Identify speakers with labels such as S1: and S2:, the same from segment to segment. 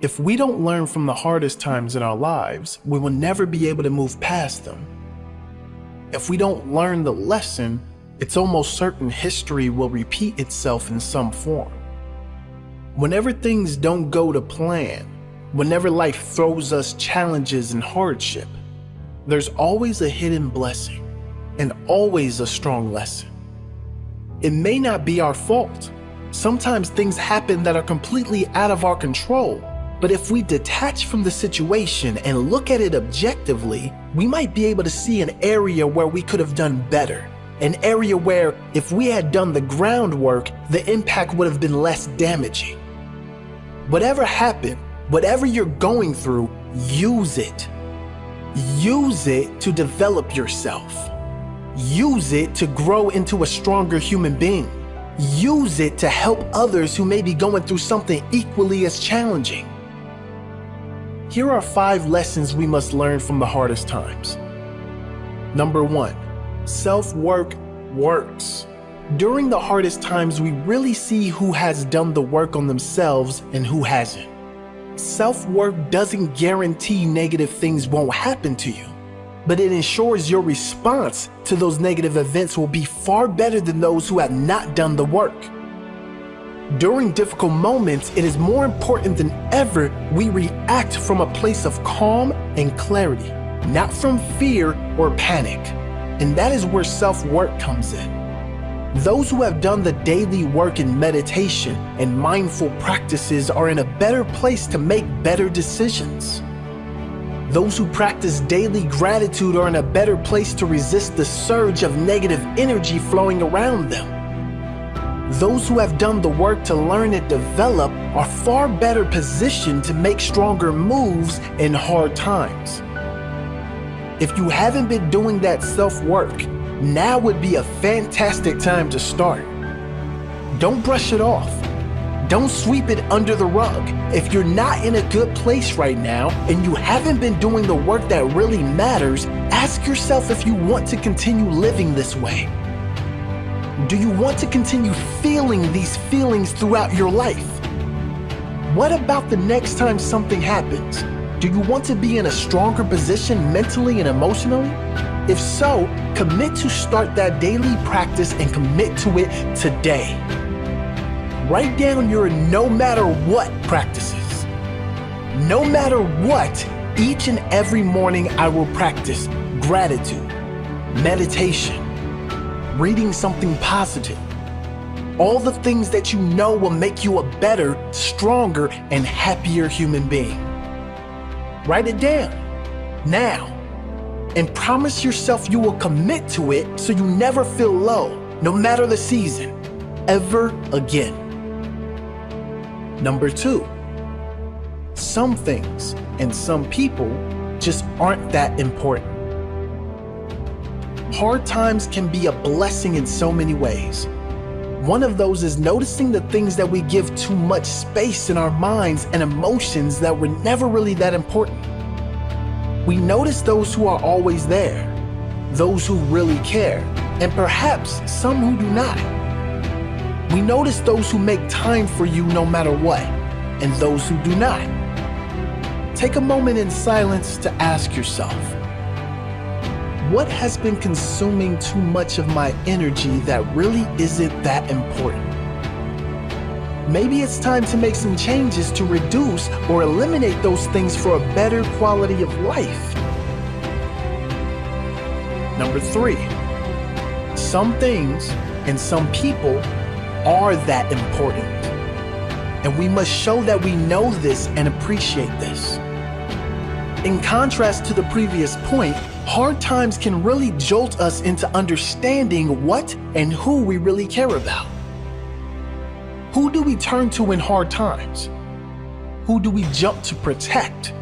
S1: If we don't learn from the hardest times in our lives, we will never be able to move past them. If we don't learn the lesson, it's almost certain history will repeat itself in some form. Whenever things don't go to plan, whenever life throws us challenges and hardship, there's always a hidden blessing and always a strong lesson. It may not be our fault. Sometimes things happen that are completely out of our control. But if we detach from the situation and look at it objectively, we might be able to see an area where we could have done better. An area where, if we had done the groundwork, the impact would have been less damaging. Whatever happened, whatever you're going through, use it. Use it to develop yourself. Use it to grow into a stronger human being. Use it to help others who may be going through something equally as challenging. Here are 5 lessons we must learn from the hardest times. Number 1, self-work works. During the hardest times, we really see who has done the work on themselves and who hasn't. Self-work doesn't guarantee negative things won't happen to you, but it ensures your response to those negative events will be far better than those who have not done the work. During difficult moments, it is more important than ever we react from a place of calm and clarity, not from fear or panic. And that is where self-work comes in. Those who have done the daily work in meditation and mindful practices are in a better place to make better decisions. Those who practice daily gratitude are in a better place to resist the surge of negative energy flowing around them. Those who have done the work to learn and develop are far better positioned to make stronger moves in hard times. If you haven't been doing that self-work, now would be a fantastic time to start. Don't brush it off. Don't sweep it under the rug. If you're not in a good place right now and you haven't been doing the work that really matters, ask yourself if you want to continue living this way. Do you want to continue feeling these feelings throughout your life? What about the next time something happens? Do you want to be in a stronger position mentally and emotionally? If so, commit to start that daily practice and commit to it today. Write down your no matter what practices. No matter what, each and every morning I will practice gratitude, meditation, reading something positive. All the things that you know will make you a better, stronger, and happier human being. Write it down now and promise yourself you will commit to it so you never feel low, no matter the season, ever again. Number 2, some things and some people just aren't that important. Hard times can be a blessing in so many ways. One of those is noticing the things that we give too much space in our minds and emotions that were never really that important. We notice those who are always there, those who really care, and perhaps some who do not. We notice those who make time for you no matter what, and those who do not. Take a moment in silence to ask yourself, what has been consuming too much of my energy that really isn't that important? Maybe it's time to make some changes to reduce or eliminate those things for a better quality of life. Number 3, some things and some people are that important. And we must show that we know this and appreciate this. In contrast to the previous point, hard times can really jolt us into understanding what and who we really care about. Who do we turn to in hard times? Who do we jump to protect?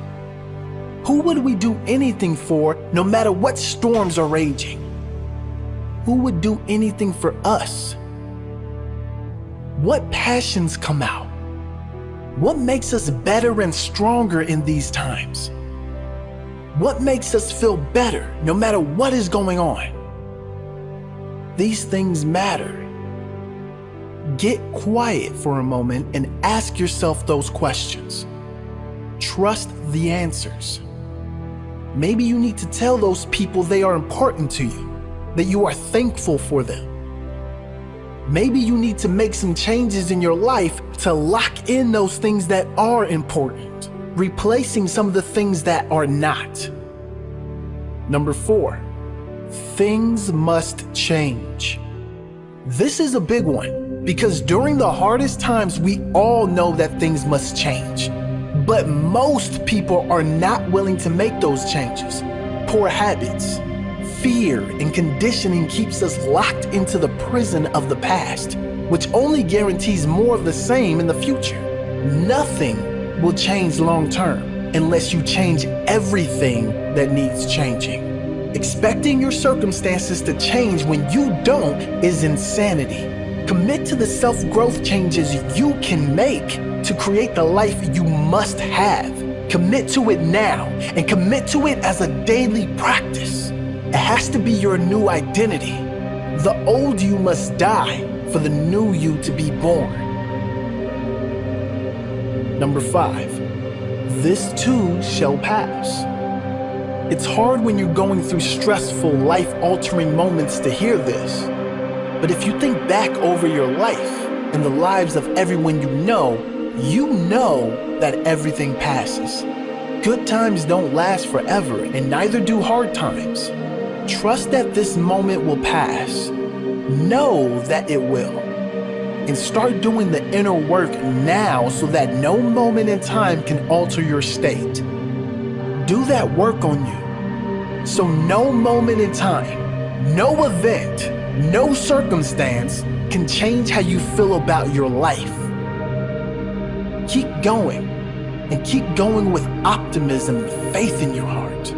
S1: Who would we do anything for no matter what storms are raging? Who would do anything for us? What passions come out? What makes us better and stronger in these times? What makes us feel better no matter what is going on? These things matter. Get quiet for a moment and ask yourself those questions. trust the answers. Maybe you need to tell those people they are important to you, that you are thankful for them. Maybe you need to make some changes in your life to lock in those things that are important, replacing some of the things that are not. Number 4, things must change. This is a big one because during the hardest times, we all know that things must change. But most people are not willing to make those changes. Poor habits, fear, and conditioning keeps us locked into the prison of the past, which only guarantees more of the same in the future. Nothing will change long term unless you change everything that needs changing. Expecting your circumstances to change when you don't is insanity. Commit to the self-growth changes you can make to create the life you must have. Commit to it now and commit to it as a daily practice. It has to be your new identity. The old you must die for the new you to be born. Number 5, this too shall pass. It's hard when you're going through stressful, life-altering moments to hear this. But if you think back over your life and the lives of everyone you know that everything passes. Good times don't last forever, and neither do hard times. Trust that this moment will pass. Know that it will. And start doing the inner work now so that no moment in time can alter your state. Do that work on you. So no moment in time, no event, no circumstance can change how you feel about your life. Keep going, and keep going with optimism and faith in your heart.